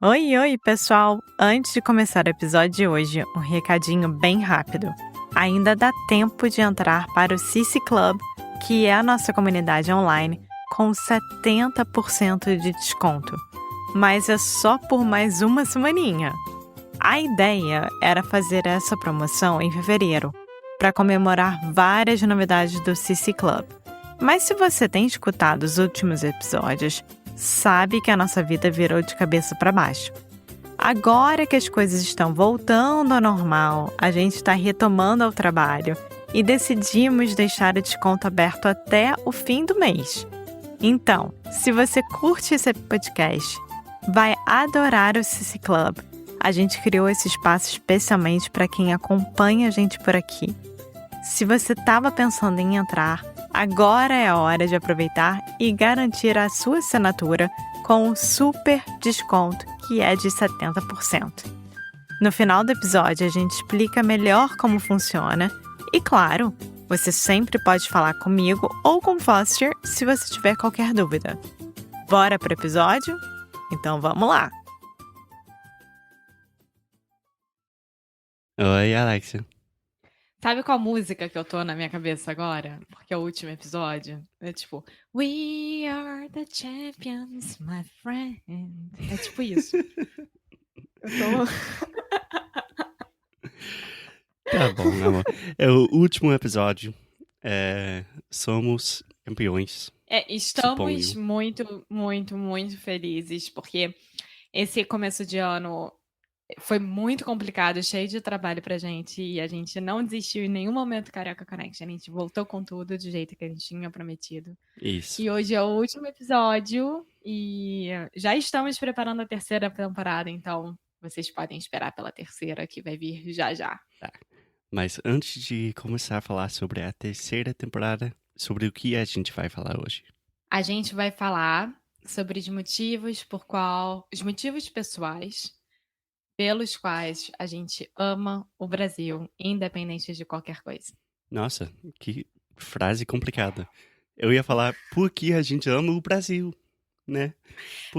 Oi, oi, pessoal! Antes de começar o episódio de hoje, um recadinho bem rápido. Ainda dá tempo de entrar para o Cici Club, que é a nossa comunidade online, com 70% de desconto. Mas é só por mais uma semaninha. A ideia era fazer essa promoção em fevereiro, para comemorar várias novidades do Cici Club. Mas se você tem escutado os últimos episódios, sabe que a nossa vida virou de cabeça para baixo. Agora que as coisas estão voltando ao normal, a gente está retomando ao trabalho e decidimos deixar o desconto aberto até o fim do mês. Então, se você curte esse podcast, vai adorar o Cici Club. A gente criou esse espaço especialmente para quem acompanha a gente por aqui. Se você estava pensando em entrar, agora é a hora de aproveitar e garantir a sua assinatura com um super desconto que é de 70%. No final do episódio, a gente explica melhor como funciona e, claro, você sempre pode falar comigo ou com o Foster se você tiver qualquer dúvida. Bora pro episódio? Então vamos lá! Oi, Alexia. Sabe qual música que eu tô na minha cabeça agora? Porque é o último episódio. É tipo, We are the champions, my friend. É tipo isso. Eu tô... Tá bom, amor. É o último episódio. Somos campeões. Estamos Suponho. muito felizes, porque esse começo de ano foi muito complicado, cheio de trabalho pra gente, e a gente não desistiu em nenhum momento Carioca Connection. A gente voltou com tudo do jeito que a gente tinha prometido. Isso. E hoje é o último episódio e já estamos preparando a terceira temporada, então vocês podem esperar pela terceira que vai vir já. Tá. Mas antes de começar a falar sobre a terceira temporada, sobre o que a gente vai falar hoje? A gente vai falar sobre os motivos pessoais pelos quais a gente ama o Brasil, independente de qualquer coisa. Nossa, que frase complicada. Eu ia falar por que a gente ama o Brasil, né?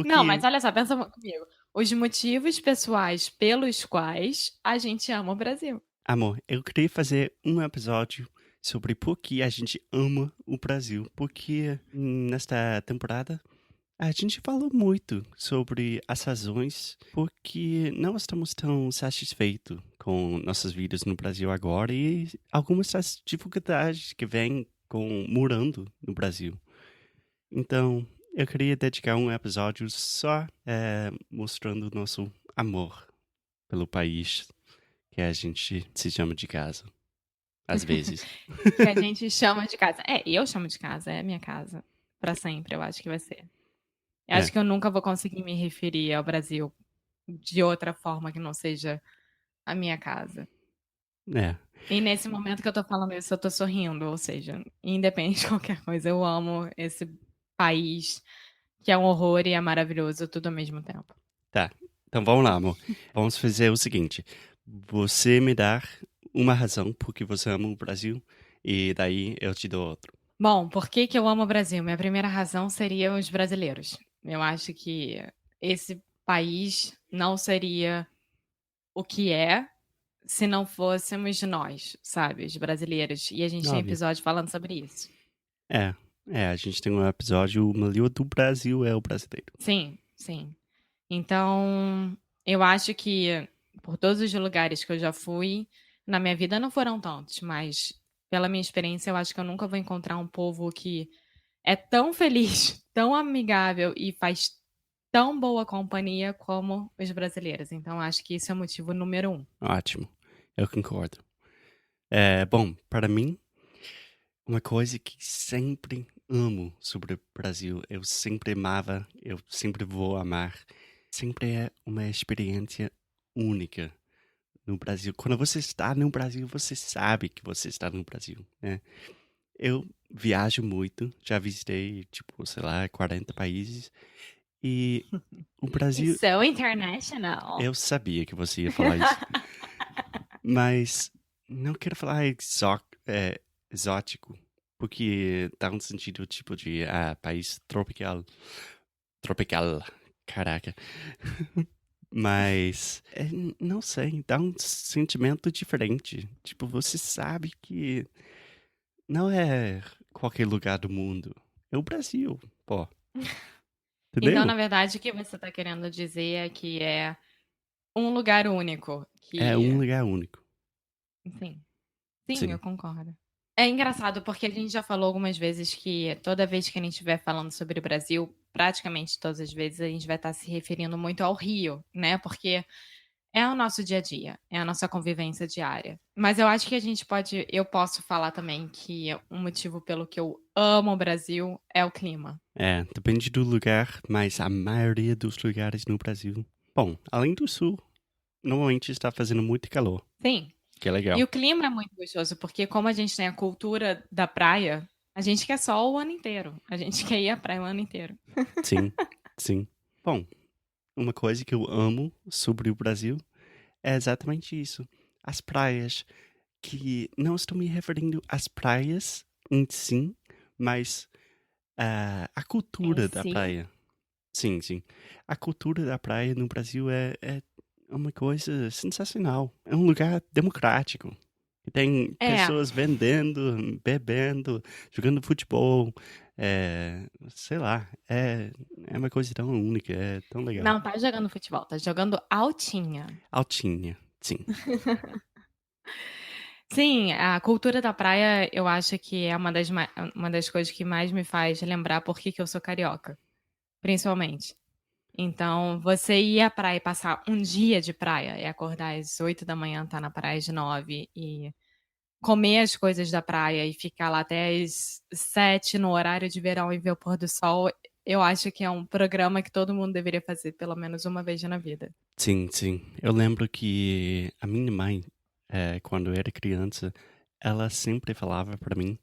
Não, mas Porque, olha só, pensa comigo. Os motivos pessoais pelos quais a gente ama o Brasil. amor, eu queria fazer um episódio sobre por que a gente ama o Brasil. Porque nesta temporada a gente falou muito sobre as razões porque não estamos tão satisfeitos com nossas vidas no Brasil agora e algumas das dificuldades que vêm com morando no Brasil. Então, eu queria dedicar um episódio só mostrando o nosso amor pelo país que a gente se chama de casa, às vezes. Que a gente chama de casa. Eu chamo de casa, é minha casa. Pra sempre, eu acho que vai ser. Eu acho que eu nunca vou conseguir me referir ao Brasil de outra forma que não seja a minha casa. É, E nesse momento que eu tô falando isso, eu tô sorrindo, ou seja, independente de qualquer coisa, eu amo esse país que é um horror e é maravilhoso tudo ao mesmo tempo. tá. Então vamos lá, amor. Vamos fazer o seguinte. Você me dá uma razão por que você ama o Brasil e daí eu te dou outro. Bom, por que que eu amo o Brasil? Minha primeira razão seria os brasileiros. Eu acho que esse país não seria o que é se não fôssemos nós, sabe, os brasileiros. E a gente tem Óbvio. episódio falando sobre isso. A gente tem um episódio, o melhor do Brasil é o brasileiro. Sim. Então, eu acho que por todos os lugares que eu já fui, na minha vida não foram tantos, mas pela minha experiência, eu acho que eu nunca vou encontrar um povo que é tão feliz, tão amigável e faz tão boa companhia como os brasileiros. Então, acho que isso é o motivo número 1. Ótimo, eu concordo. Bom, para mim, uma coisa que sempre amo sobre o Brasil, eu sempre amava, eu sempre vou amar, sempre é uma experiência única no Brasil. Quando você está no Brasil, você sabe que você está no Brasil, né? Eu viajo muito, já visitei, tipo, sei lá, 40 países. E o Brasil, So international. eu sabia que você ia falar isso. Mas não quero falar exótico, porque dá um sentido tipo de país tropical. Tropical, caraca. Mas, não sei, dá um sentimento diferente. Tipo, você sabe que não é qualquer lugar do mundo. É o Brasil, pô. Então, na Entendeu? verdade, o que você tá querendo dizer é que é um lugar único, É que um lugar único. sim. Sim, eu Sim. concordo. É engraçado porque a gente já falou algumas vezes que toda vez que a gente estiver falando sobre o Brasil, praticamente todas as vezes a gente vai estar se referindo muito ao Rio, né, porque é o nosso dia a dia, é a nossa convivência diária. Mas eu acho que eu posso falar também que um motivo pelo que eu amo o Brasil é o clima. É, depende do lugar, mas a maioria dos lugares no Brasil. Bom, além do sul, normalmente está fazendo muito calor, Sim. que é E legal. o clima é muito gostoso, porque como a gente tem a cultura da praia, a gente quer sol o ano inteiro. A gente quer ir à praia o ano inteiro. Sim, sim. Bom, uma coisa que eu amo sobre o Brasil é exatamente isso. As praias, que não estou me referindo às praias em si, mas a Em cultura da si, praia. Sim, sim. A cultura da praia no Brasil é uma coisa sensacional. É um lugar democrático. E tem é. pessoas vendendo, bebendo, jogando futebol. Sei lá, é uma coisa tão única, é tão legal. Não tá jogando futebol, tá jogando altinha. Altinha, sim. Sim, a cultura da praia eu acho que é uma das coisas que mais me faz lembrar por que que eu sou carioca, principalmente. Então, você ir à praia e passar um dia de praia, e acordar às 8 da manhã, estar na praia às 9 e comer as coisas da praia e ficar lá até às 7 no horário de verão e ver o pôr do sol, eu acho que é um programa que todo mundo deveria fazer pelo menos uma vez na vida. Sim, sim. Eu lembro que a minha mãe, quando eu era criança, ela sempre falava pra mim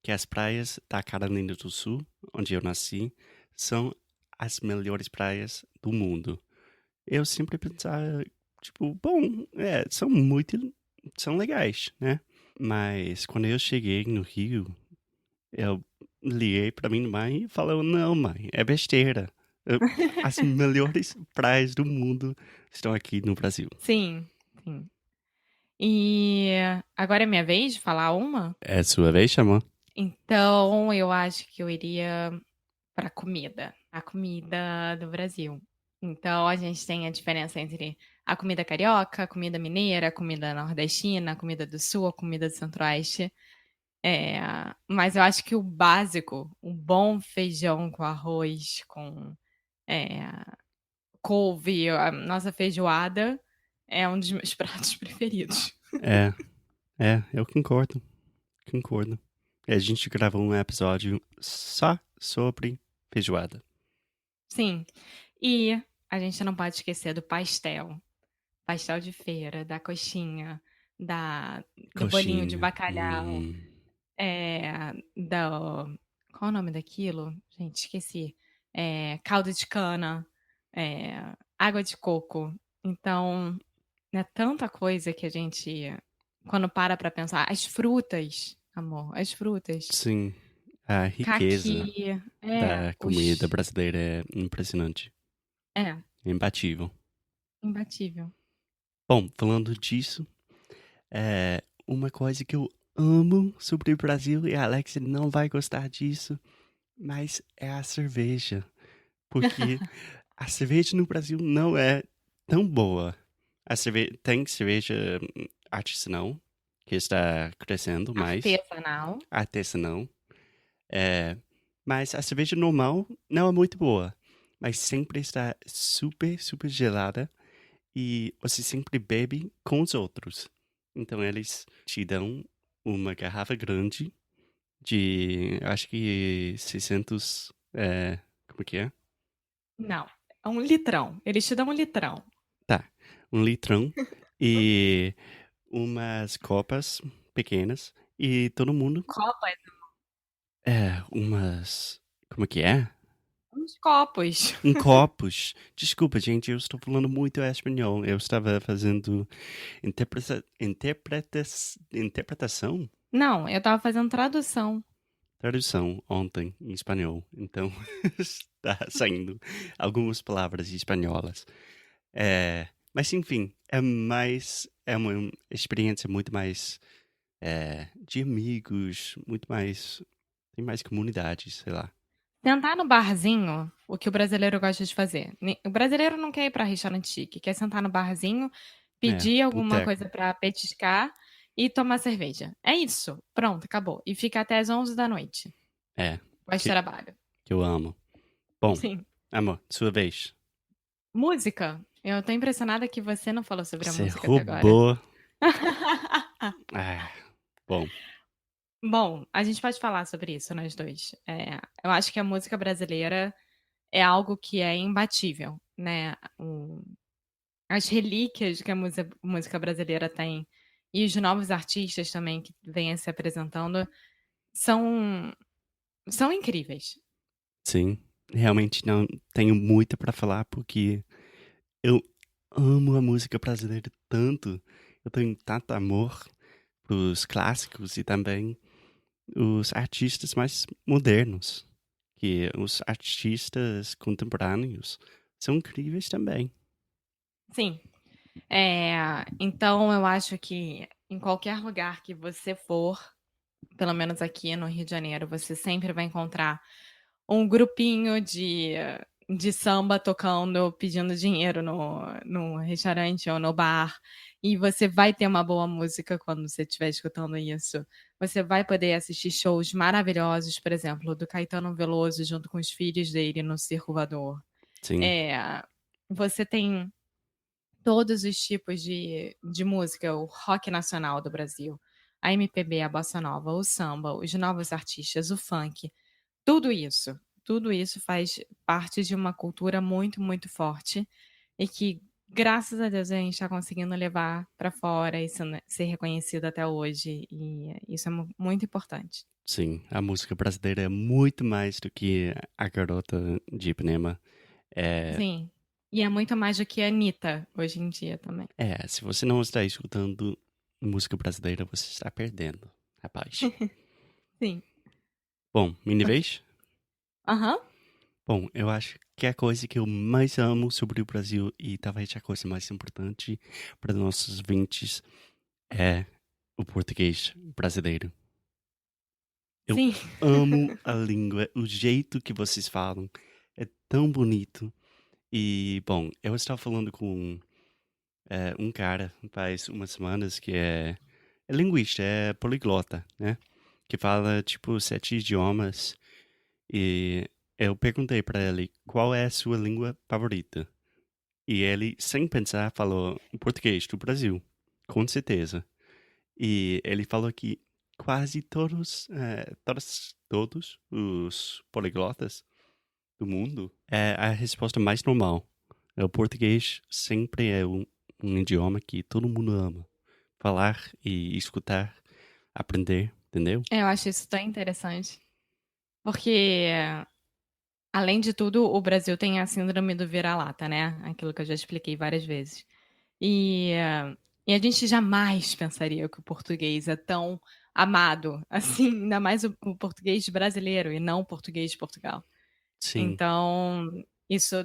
que as praias da Carolina do Sul, onde eu nasci, são as melhores praias do mundo. Eu sempre pensava, tipo, bom, são legais, né? Mas quando eu cheguei no Rio, eu liguei pra minha mãe e falei, não, mãe, é besteira. Eu- As melhores praias do mundo estão aqui no Brasil. Sim, sim. E agora é minha vez de falar uma? É sua vez, chamou? Então, eu acho que eu iria pra comida, a comida do Brasil. Então, a gente tem a diferença entre a comida carioca, a comida mineira, a comida nordestina, a comida do sul, a comida do centro-oeste. Mas eu acho que o básico, um bom feijão com arroz, com eh, couve, a nossa feijoada, é um dos meus pratos preferidos. É, eu concordo, concordo. A gente gravou um episódio só sobre feijoada. Sim. E a gente não pode esquecer do pastel. Pastel de feira, da coxinha, da do bolinho de Coxinha. bacalhau, da qual é o nome daquilo? Gente, esqueci. Caldo de cana, água de coco. Então, é tanta coisa que a gente, quando para pra pensar, as frutas, amor, as frutas. Sim, a riqueza Caqui, da comida os brasileira é impressionante, é, é imbatível. imbatível. Bom, falando disso, uma coisa que eu amo sobre o Brasil, e a Alexa não vai gostar disso, mas é a cerveja. Porque a cerveja no Brasil não é tão boa. Tem cerveja artesanal, que está crescendo mais, Artesanal. artesanal. É, mas a cerveja normal não é muito boa. Mas sempre está super, super gelada e você sempre bebe com os outros. Então eles te dão uma garrafa grande de, acho que 600, como que é? Não, é um litrão. Eles te dão um litrão. Tá, um litrão e umas copas pequenas e todo mundo, Copas, umas, como que é? uns copos. Copos. Desculpa, gente, eu estou falando muito espanhol. Eu estava fazendo interpretação? Não, eu estava fazendo tradução. Tradução ontem em espanhol. Então, está saindo algumas palavras espanholas. Mas enfim, é uma experiência muito mais de amigos, muito mais, tem mais comunidade, sei lá. Sentar no barzinho, o que o brasileiro gosta de fazer. O brasileiro não quer ir pra restaurante chique, quer sentar no barzinho, pedir alguma Boteco. coisa pra petiscar e tomar cerveja. É isso. Pronto, acabou. E fica até às 11 da noite. É, que, Pós-trabalho. que eu amo. Bom, Sim. amor, sua vez. Música. Eu tô impressionada que você não falou sobre a Você música até agora. roubou. Ah, bom, Bom, a gente pode falar sobre isso, nós dois. Eu acho que a música brasileira é algo que é imbatível, né? As relíquias que a música brasileira tem e os novos artistas também que vêm se apresentando são, são incríveis. sim. Realmente não tenho muito pra falar porque eu amo a música brasileira tanto. Eu tenho tanto amor pros clássicos e também os artistas mais modernos. Que os artistas contemporâneos são incríveis também. Sim. Então eu acho que em qualquer lugar que você for, pelo menos aqui no Rio de Janeiro, você sempre vai encontrar um grupinho de samba tocando, pedindo dinheiro no restaurante ou no bar. E você vai ter uma boa música quando você estiver escutando isso. Você vai poder assistir shows maravilhosos, por exemplo, do Caetano Veloso junto com os filhos dele no Circo Voador. Sim, É, Você tem todos os tipos de música, o rock nacional do Brasil, a MPB, a bossa nova, o samba, os novos artistas, o funk. Tudo isso faz parte de uma cultura muito, muito forte e que, graças a Deus, a gente está conseguindo levar para fora e ser reconhecido até hoje. E isso é muito importante. sim. A música brasileira é muito mais do que a garota de Ipanema. É, Sim. E é muito mais do que a Anitta hoje em dia também. se você não está escutando música brasileira, você está perdendo, rapaz. Sim. Bom, minha Ok. vez? Aham. Bom, eu acho que a coisa que eu mais amo sobre o Brasil e talvez a coisa mais importante para nossos ouvintes é o português brasileiro. Eu Sim. amo a língua, o jeito que vocês falam é tão bonito. E, bom, eu estava falando com um cara faz umas semanas que é linguista, é poliglota, né? Que fala, tipo, 7 idiomas. E eu perguntei pra ele qual é a sua língua favorita. E ele, sem pensar, falou o português do Brasil, com certeza. E ele falou que quase todos os poliglotas do mundo é a resposta mais normal. O português sempre é um idioma que todo mundo ama. Falar e escutar, aprender, entendeu? Eu acho isso tão interessante. Porque, além de tudo, o Brasil tem a síndrome do vira-lata, né? Aquilo que eu já expliquei várias vezes. E a gente jamais pensaria que o português é tão amado, assim, ainda mais o português brasileiro e não o português de Portugal. Sim, Então, isso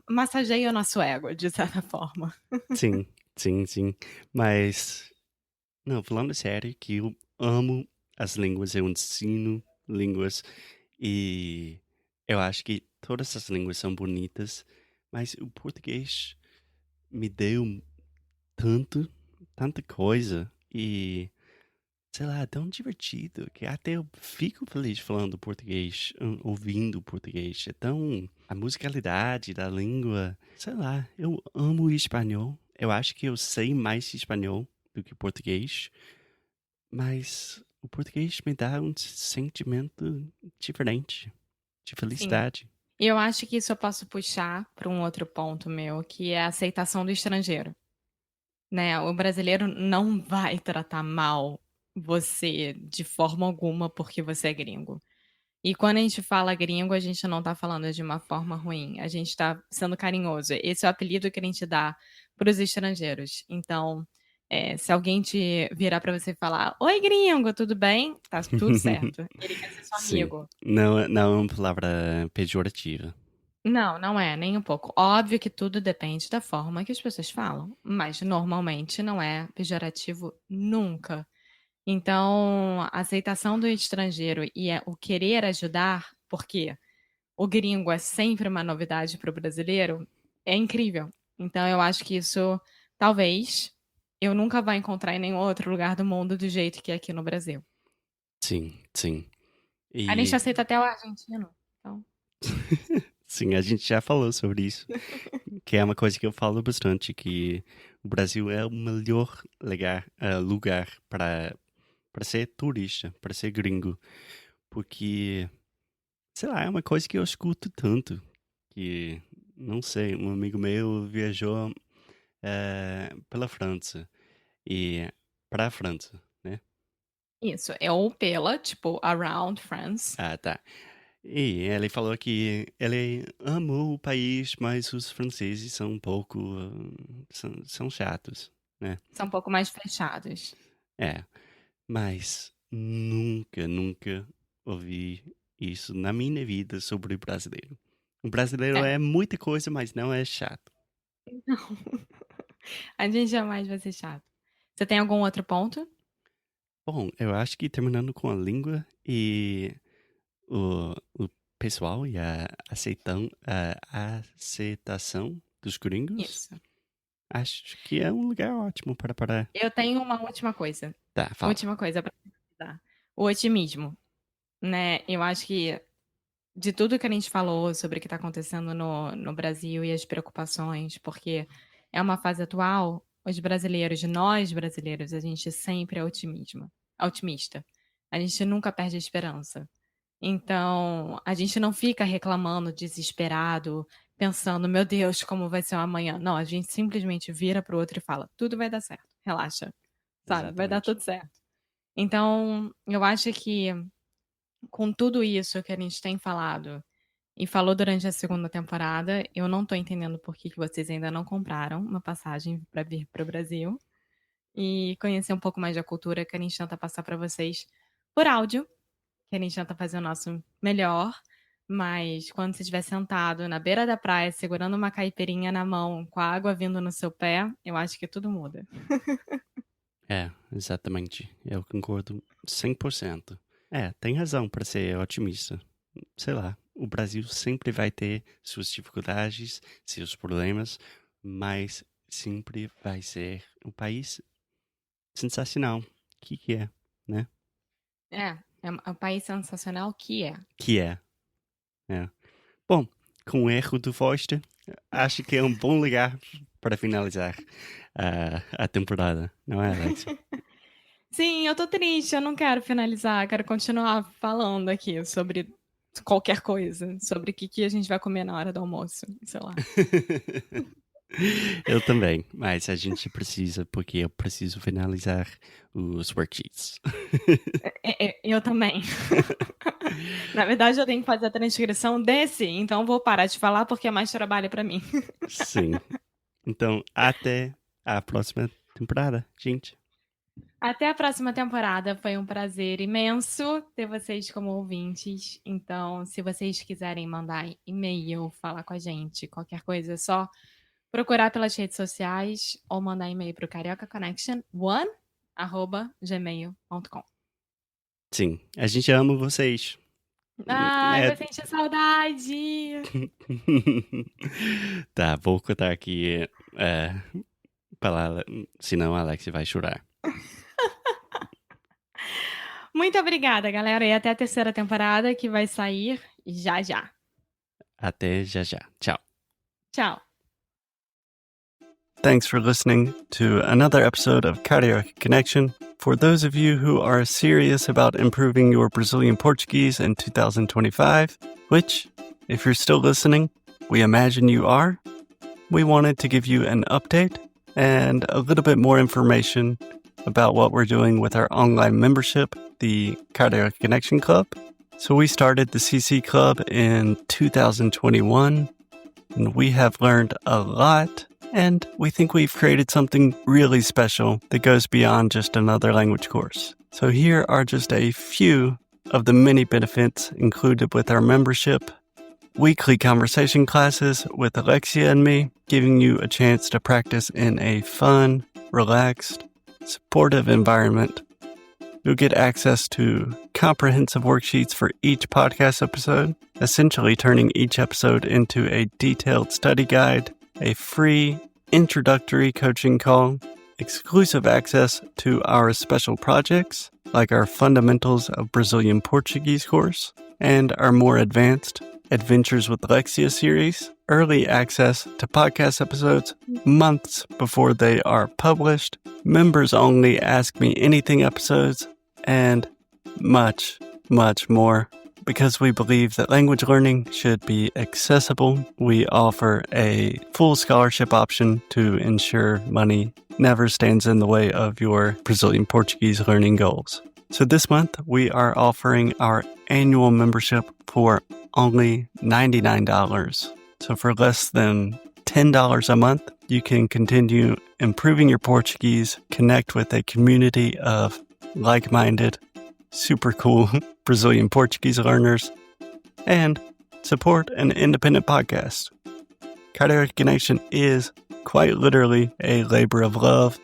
massageia o nosso ego, de certa forma. sim, sim, sim. Mas, não, falando sério, que eu amo as línguas, eu ensino línguas e eu acho que todas as línguas são bonitas, mas o português me deu tanta coisa e, sei lá, é tão divertido que até eu fico feliz falando português, ouvindo português. É tão, a musicalidade da língua, sei lá, eu amo o espanhol. Eu acho que eu sei mais espanhol do que português, mas o português me dá um sentimento diferente, de Sim. felicidade. E eu acho que isso eu posso puxar para um outro ponto meu, que é a aceitação do estrangeiro. Né, o brasileiro não vai tratar mal você de forma alguma porque você é gringo. E quando a gente fala gringo, a gente não tá falando de uma forma ruim, a gente tá sendo carinhoso. Esse é o apelido que a gente dá para os estrangeiros. Então, se alguém te virar pra você e falar: "Oi, gringo, tudo bem?", tá tudo certo. Ele quer ser seu Sim, amigo. não, não é uma palavra pejorativa. Não, não é, nem um pouco. Óbvio que tudo depende da forma que as pessoas falam, mas normalmente não é pejorativo nunca. Então, a aceitação do estrangeiro e o querer ajudar, porque o gringo é sempre uma novidade para o brasileiro, é incrível. Então, eu acho que isso, talvez, eu nunca vá encontrar em nenhum outro lugar do mundo do jeito que é aqui no Brasil. Sim, sim. A gente E aceita até o argentino. Então, sim, a gente já falou sobre isso, que é uma coisa que eu falo bastante, que o Brasil é o melhor lugar para ser turista, para ser gringo, porque, sei lá, é uma coisa que eu escuto tanto, que, não sei, um amigo meu viajou pela França, e para a França, né? isso, é ou pela, tipo, around France. Ah, tá. E ele falou que ele amou o país, mas os franceses são um pouco, são chatos, né? São um pouco mais fechados. É, mas nunca ouvi isso na minha vida sobre o brasileiro. O brasileiro É, é muita coisa, mas não é chato. não. A gente jamais vai ser chato. Você tem algum outro ponto? Bom, eu acho que terminando com a língua e o pessoal e a aceitação dos gringos, Isso. acho que é um lugar ótimo para parar. Eu tenho uma última coisa. Tá, fala. Última coisa pra finalizar. O otimismo, né? Eu acho que de tudo que a gente falou sobre o que está acontecendo no Brasil e as preocupações, porque é uma fase atual, os brasileiros, nós brasileiros, a gente sempre é otimista. A gente nunca perde a esperança. Então, a gente não fica reclamando, desesperado, pensando, meu Deus, como vai ser o amanhã. Não, a gente simplesmente vira pro outro e fala, tudo vai dar certo, relaxa, sabe? Vai dar Exatamente. tudo certo. Então, eu acho que com tudo isso que a gente tem falado e falou durante a segunda temporada, eu não tô entendendo por que vocês ainda não compraram uma passagem para vir pro Brasil e conhecer um pouco mais da cultura que a gente tenta passar para vocês por áudio, que a gente tenta fazer o nosso melhor, mas quando você estiver sentado na beira da praia, segurando uma caipirinha na mão, com a água vindo no seu pé, eu acho que tudo muda. É, exatamente. Eu concordo 100%. É, tem razão para ser otimista. Sei lá, o Brasil sempre vai ter suas dificuldades, seus problemas, mas sempre vai ser um país sensacional. Que é, né? É um país sensacional que é. Que é. Bom, com o erro do Foster, acho que é um bom lugar para finalizar a temporada, não é, Alex? Sim, eu tô triste, eu não quero finalizar, quero continuar falando aqui sobre qualquer coisa, sobre o que a gente vai comer na hora do almoço, sei lá. Eu também, mas a gente precisa, porque eu preciso finalizar os worksheets. Eu também. Na verdade, eu tenho que fazer a transcrição desse, então vou parar de falar porque é mais trabalho pra mim. Sim. Então, até a próxima temporada, gente. Até a próxima temporada. Foi um prazer imenso ter vocês como ouvintes. Então, se vocês quiserem mandar e-mail, falar com a gente, qualquer coisa, é só procurar pelas redes sociais ou mandar e-mail para o cariocaconnection1@gmail.com. Sim, a gente ama vocês. Ai, É... vou sentir saudade! Tá, vou cortar aqui palavra, senão a Alex vai chorar. Muito obrigada, galera. E até a terceira temporada que vai sair já já. Até já já. Tchau. Tchau. Thanks for listening to another episode of Carioca Connection. For those of you who are serious about improving your Brazilian Portuguese in 2025, which, if you're still listening, we imagine you are, we wanted to give you an update and a little bit more information about what we're doing with our online membership, the Carioca Connection Club. So we started the CC Club in 2021, and we have learned a lot. And we think we've created something really special that goes beyond just another language course. So here are just a few of the many benefits included with our membership. weekly conversation classes with Alexia and me, giving you a chance to practice in a fun, relaxed, supportive environment. You'll get access to comprehensive worksheets for each podcast episode, essentially turning each episode into a detailed study guide, a free introductory coaching call, exclusive access to our special projects, like our Fundamentals of Brazilian Portuguese course, and our more advanced Adventures with Alexia series, early access to podcast episodes months before they are published, members only Ask Me Anything episodes, and much, much more. Because we believe that language learning should be accessible, we offer a full scholarship option to ensure money never stands in the way of your Brazilian Portuguese learning goals. So this month, we are offering our annual membership for only $99. So for less than $10 a month, you can continue improving your Portuguese, connect with a community of like-minded, super cool Brazilian Portuguese learners, and support an independent podcast. Carioca Connection is quite literally a labor of love,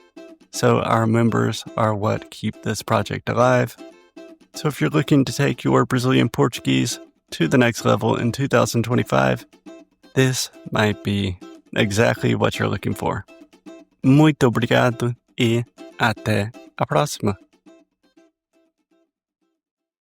so our members are what keep this project alive. So if you're looking to take your Brazilian Portuguese to the next level in 2025, this might be exactly what you're looking for. Muito obrigado e até a próxima.